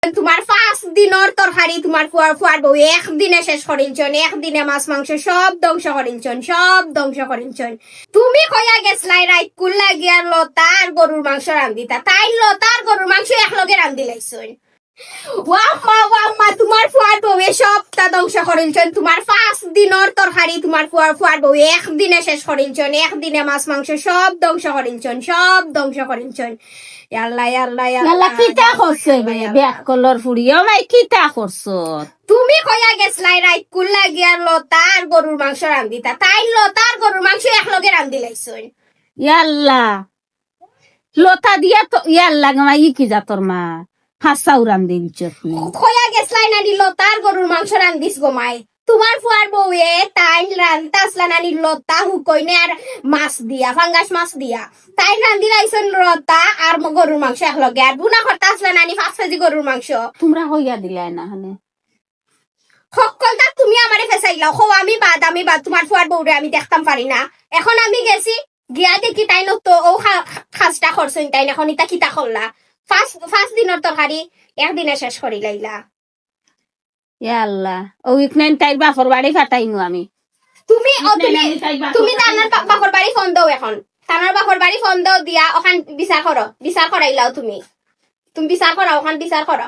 তোমার 5 দিনের তরকারি তোমার ফুয়ার বউ একদিনে শেষ করিলছন, একদিনে মাছ মাংস সব ধ্বংস করিলছন, সব ধ্বংস করিলছন। তুমি কইয়া গেছলাই রাইত কুল্লা গিয়া লতার গরুর মাংস রান্ধিতা, তাই লতার গরুর মাংস একলগে রান্ধি লাইছন। ওয়াম্মা তোমার ফুয়ার বউ সবটা ধ্বংস করিলছন। তোমার 5 দিনের তরকারি তোমার ফুয়ার বউ একদিনে শেষ করিলছন, একদিনে মাছ মাংস সব ধ্বংস করিলছন, সব ধ্বংস করিলছন। আল্লাহ আল্লাহ আল্লাহ কিতা করছে ব্যাক কলর ফুড়িও ভাই কিতা করছো? তুমি কইয়া গেছলাই রাইত কুল্লা গিয়া লতার গরুর মাংস রান্ধিতা, তাই লতার গরুর মাংস একলগে রান্ধি লাইছন। ইয়াল্লা লতা দিয়া তো ইয়াল্লা গামাই কি যা তোর মা হাসা উড়ান দিলছ তুমি। কইয়া গেছলাই নানি লতার গরুর মাংস রান্ধিস গোমাই। তোমার ফুয়ার বউয়ে তাই রান্ধতা আসলা নানি লতা হুকইনে আর মাছ দিয়া, ফাঙ্গাস মাছ দিয়া তাই রান্ধি লাইছন লতা আর গরুর মাংস একলগে। আর বুনা করতে আসলা নানি 5 কেজি গরুর মাংস। তোমরা হইয়া দিলাই না হানে সকলটা তুমি আমারে ফেসাইলাও। খো আমি বাদ তোমার ফুয়ার বউরে আমি দেখতাম পারি না। এখন আমি গেছি গিয়া দেখি তাই তো ও খাসটা করছেন, তাই এখন ইটা কিতা করলা। 5 দিনের তরকারি একদিনে শেষ করি লাইলা। ইয়াল্লা ও ইকনাইন তাই বাপর বাড়ি ফাটাইনু আমি। তুমি তুমি তানার বাপর বাড়ি ফোন দাও এখন। তানার বাপর বাড়ি ফোন দাও দিয়া ওখান বিচার করো, বিচার করাইলাও তুমি। তুমি বিচার করো, ওখান বিচার করো।